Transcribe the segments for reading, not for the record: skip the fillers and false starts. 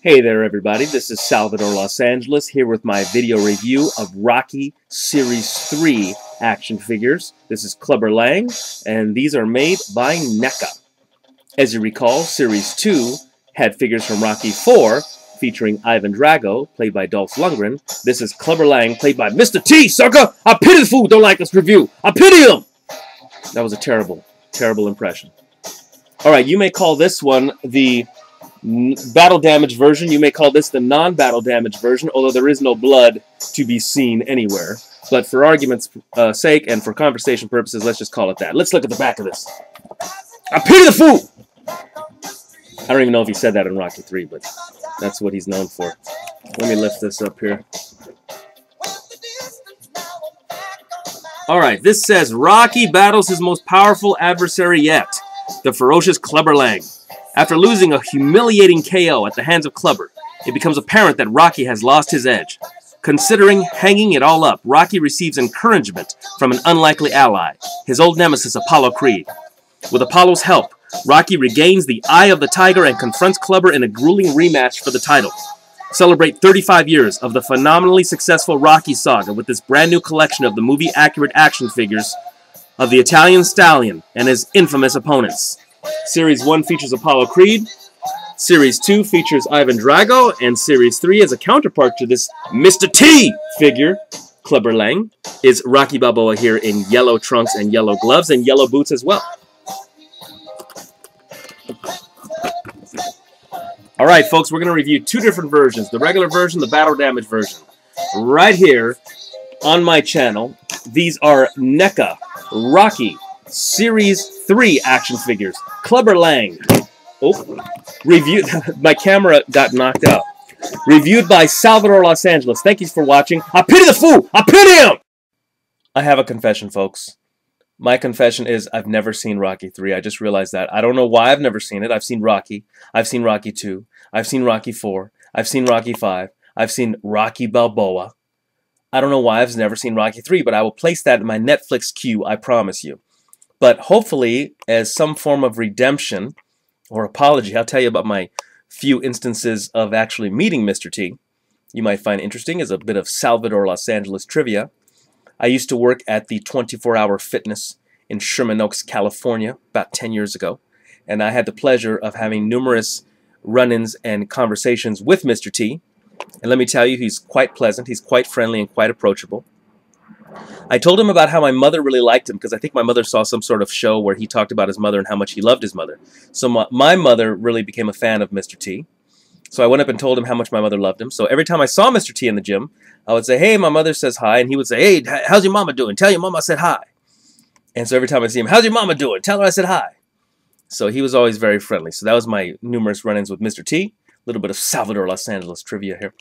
Hey there everybody, this is Salvador Los Angeles here with my video review of Rocky Series 3 action figures. This is Clubber Lang, and these are made by NECA. As you recall, Series 2 had figures from Rocky 4 featuring Ivan Drago, played by Dolph Lundgren. This is Clubber Lang, played by Mr. T, sucker! I pity the fool who don't like this review! I pity him! That was a terrible, terrible impression. Alright, you may call this one the battle damage version. You may call this the non-battle damage version, although there is no blood to be seen anywhere. But for argument's sake and for conversation purposes, let's just call it that. Let's look at the back of this. I pity the fool! I don't even know if he said that in Rocky 3, but that's what he's known for. Let me lift this up here. Alright, this says, Rocky battles his most powerful adversary yet, the ferocious Clubber Lang. After losing a humiliating KO at the hands of Clubber, it becomes apparent that Rocky has lost his edge. Considering hanging it all up, Rocky receives encouragement from an unlikely ally, his old nemesis Apollo Creed. With Apollo's help, Rocky regains the Eye of the Tiger and confronts Clubber in a grueling rematch for the title. Celebrate 35 years of the phenomenally successful Rocky saga with this brand new collection of the movie-accurate action figures of the Italian Stallion and his infamous opponents. Series 1 features Apollo Creed, Series 2 features Ivan Drago, and Series 3, as a counterpart to this Mr. T figure, Clubber Lang, is Rocky Balboa here in yellow trunks and yellow gloves and yellow boots as well. Alright folks, we're going to review two different versions, the regular version, the battle damage version. Right here on my channel, these are NECA Rocky Series 3 action figures. Clubber Lang. Oh, reviewed. My camera got knocked out. Reviewed by Salvador Los Angeles. Thank you for watching. I pity the fool! I pity him! I have a confession, folks. My confession is I've never seen Rocky 3. I just realized that. I don't know why I've never seen it. I've seen Rocky. I've seen Rocky 2. I've seen Rocky 4. I've seen Rocky 5. I've seen Rocky Balboa. I don't know why I've never seen Rocky 3, but I will place that in my Netflix queue, I promise you. But hopefully, as some form of redemption or apology, I'll tell you about my few instances of actually meeting Mr. T. You might find interesting as a bit of Salvador Los Angeles trivia. I used to work at the 24-Hour Fitness in Sherman Oaks, California, about 10 years ago. And I had the pleasure of having numerous run-ins and conversations with Mr. T. And let me tell you, he's quite pleasant, he's quite friendly and quite approachable. I told him about how my mother really liked him because I think my mother saw some sort of show where he talked about his mother and how much he loved his mother. So my mother really became a fan of Mr. T. So I went up and told him how much my mother loved him. So every time I saw Mr. T in the gym, I would say, hey, my mother says hi. And he would say, hey, how's your mama doing? Tell your mama I said hi. And so every time I see him, how's your mama doing? Tell her I said hi. So he was always very friendly. So that was my numerous run-ins with Mr. T. A little bit of Salvador Los Angeles trivia here.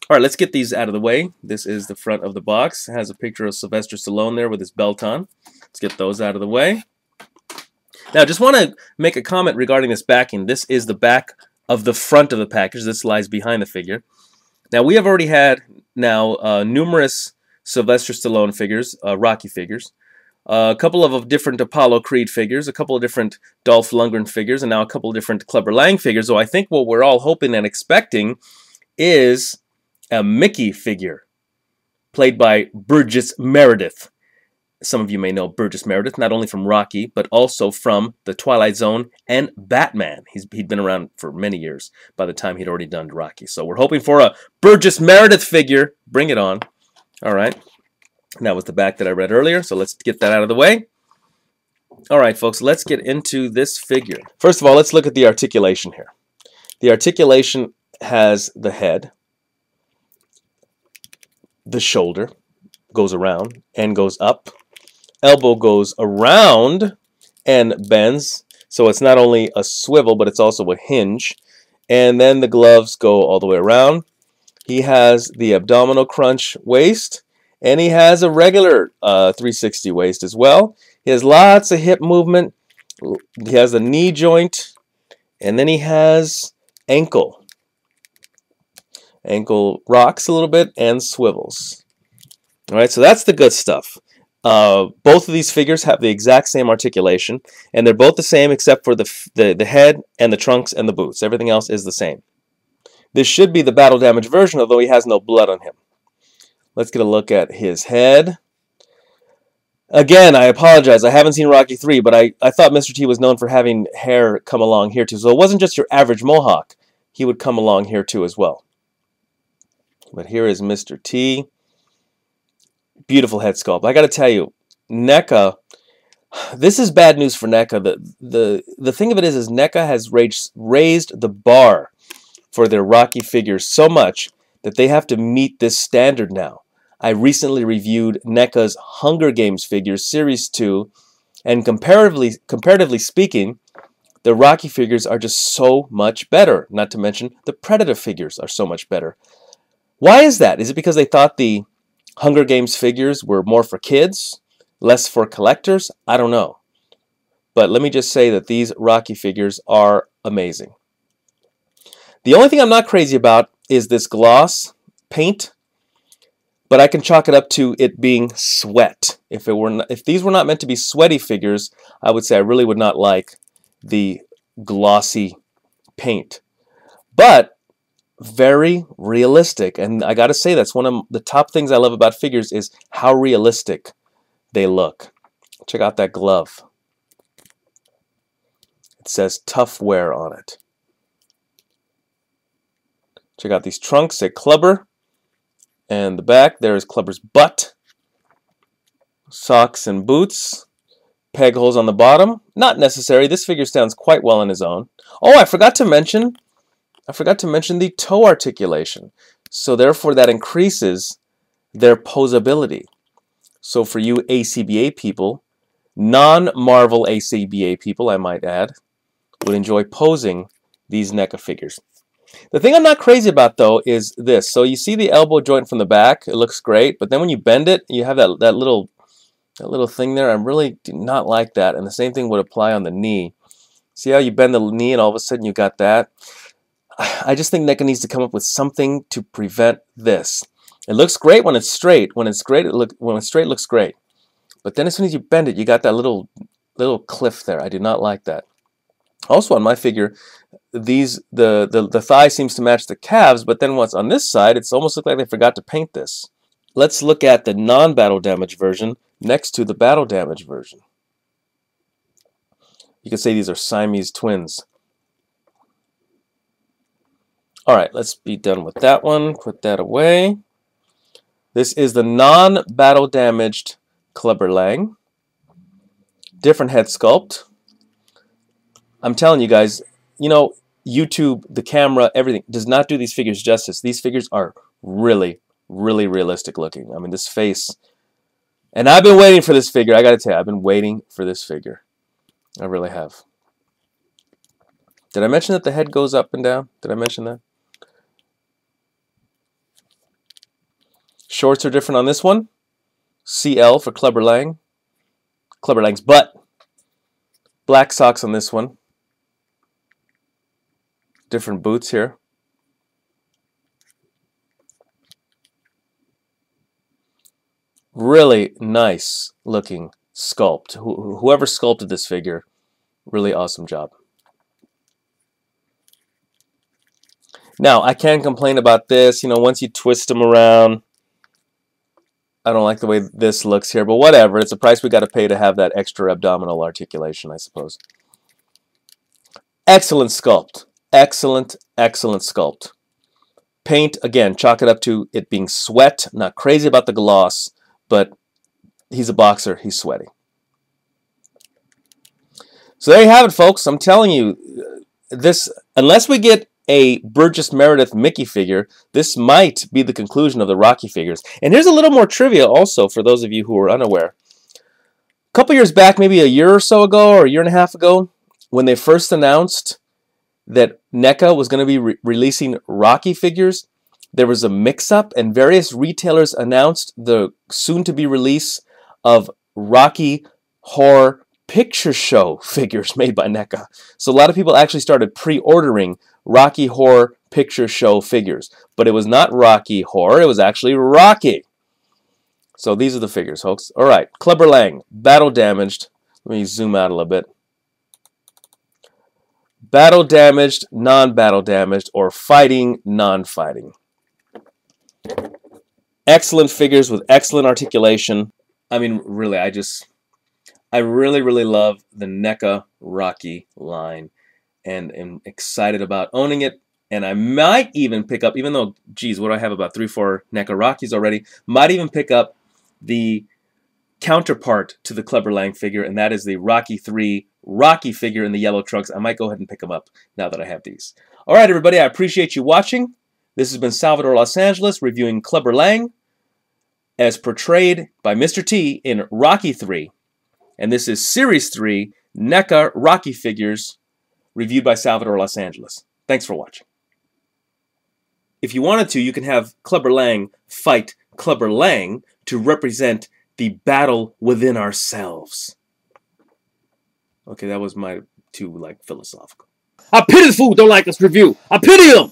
All right, let's get these out of the way. This is the front of the box. It has a picture of Sylvester Stallone there with his belt on. Let's get those out of the way. Now, I just want to make a comment regarding this backing. This is the back of the front of the package. This lies behind the figure. Now, we have already had numerous Sylvester Stallone figures, Rocky figures, a couple of different Apollo Creed figures, a couple of different Dolph Lundgren figures, and now a couple of different Clubber Lang figures. So I think what we're all hoping and expecting is a Mickey figure played by Burgess Meredith. Some of you may know Burgess Meredith, not only from Rocky, but also from The Twilight Zone and Batman. He'd been around for many years by the time he'd already done Rocky. So we're hoping for a Burgess Meredith figure. Bring it on. All right. And that was the back that I read earlier, so let's get that out of the way. All right, folks, let's get into this figure. First of all, let's look at the articulation here. The articulation has the head, the shoulder goes around and goes up, elbow goes around and bends, so it's not only a swivel, but it's also a hinge, and then the gloves go all the way around. He has the abdominal crunch waist, and he has a regular 360 waist as well. He has lots of hip movement. He has a knee joint. And then he has ankle. Ankle rocks a little bit and swivels. All right, so that's the good stuff. Both of these figures have the exact same articulation. And they're both the same except for the head and the trunks and the boots. Everything else is the same. This should be the battle damage version, although he has no blood on him. Let's get a look at his head. Again, I apologize. I haven't seen Rocky 3, but I thought Mr. T was known for having hair come along here too. So it wasn't just your average mohawk. He would come along here too as well. But here is Mr. T. Beautiful head sculpt. I got to tell you, NECA, this is bad news for NECA. The thing of it is NECA has raised the bar for their Rocky figures so much that they have to meet this standard now. I recently reviewed NECA's Hunger Games figures, Series 2, and comparatively speaking, the Rocky figures are just so much better. Not to mention, the Predator figures are so much better. Why is that? Is it because they thought the Hunger Games figures were more for kids, less for collectors? I don't know. But let me just say that these Rocky figures are amazing. The only thing I'm not crazy about is this gloss paint, but I can chalk it up to it being sweat. If these were not meant to be sweaty figures, I would say I really would not like the glossy paint. But very realistic, and I gotta say that's one of the top things I love about figures is how realistic they look. Check out that glove. It says tough wear on it. Check out these trunks, say Clubber, and the back there is Clubber's butt. Socks and boots, peg holes on the bottom. Not necessary. This figure stands quite well on his own. Oh, I forgot to mention the toe articulation. So therefore that increases their posability. So for you ACBA people, non-Marvel ACBA people, I might add, would enjoy posing these NECA figures. The thing I'm not crazy about though is this. So you see the elbow joint from the back, it looks great, but then when you bend it, you have that little thing there. I really do not like that, and the same thing would apply on the knee. See how you bend the knee and all of a sudden you got that? I just think NECA needs to come up with something to prevent this. It looks great when it's straight. When it's straight, it looks great. But then as soon as you bend it, you got that little cliff there. I do not like that. Also on my figure, the thigh seems to match the calves, but then what's on this side, it's almost looked like they forgot to paint this. Let's look at the non-battle damage version next to the battle damage version. You could say these are Siamese twins. Alright, let's be done with that one. Put that away. This is the non-battle damaged Clubber Lang. Different head sculpt. I'm telling you guys, you know, YouTube, the camera, everything does not do these figures justice. These figures are really, really realistic looking. I mean, this face. And I've been waiting for this figure. I got to tell you, I've been waiting for this figure. I really have. Did I mention that the head goes up and down? Did I mention that? Shorts are different on this one. CL for Clubber Lang. Clubber Lang's butt. Black socks on this one. Different boots here. Really nice looking sculpt. Whoever sculpted this figure, really awesome job. Now, I can complain about this. You know, once you twist them around, I don't like the way this looks here, but whatever. It's a price we got to pay to have that extra abdominal articulation, I suppose. Excellent sculpt. Excellent, excellent sculpt. Paint, again, chalk it up to it being sweat. Not crazy about the gloss, but he's a boxer. He's sweaty. So there you have it, folks. I'm telling you, this, unless we get a Burgess Meredith Mickey figure, this might be the conclusion of the Rocky figures. And here's a little more trivia also for those of you who are unaware. A couple years back, maybe a year or so ago, or a year and a half ago, when they first announced that NECA was going to be releasing Rocky figures, there was a mix-up, and various retailers announced the soon-to-be release of Rocky Horror Picture Show figures made by NECA. So a lot of people actually started pre-ordering Rocky Horror Picture Show figures. But it was not Rocky Horror, it was actually Rocky. So these are the figures, folks. Alright, Clubber Lang, battle damaged. Let me zoom out a little bit. battle damaged, non-battle damaged, or fighting, non-fighting. Excellent figures with excellent articulation. I mean, really, I really, really love the NECA Rocky line and am excited about owning it. And I might even pick up, even though, geez, what do I have, about 3-4 NECA Rockies already, might even pick up the counterpart to the Clubber Lang figure, and that is the Rocky 3 Rocky figure in the yellow trunks. I might go ahead and pick them up now that I have these. All right, everybody, I appreciate you watching. This has been Salvador Los Angeles reviewing Clubber Lang as portrayed by Mr. T in Rocky 3. And this is Series 3 NECA Rocky figures reviewed by Salvador Los Angeles. Thanks for watching. If you wanted to, you can have Clubber Lang fight Clubber Lang to represent the battle within ourselves. Okay, that was my too, philosophical. I pity this fool who don't like this review. I pity him!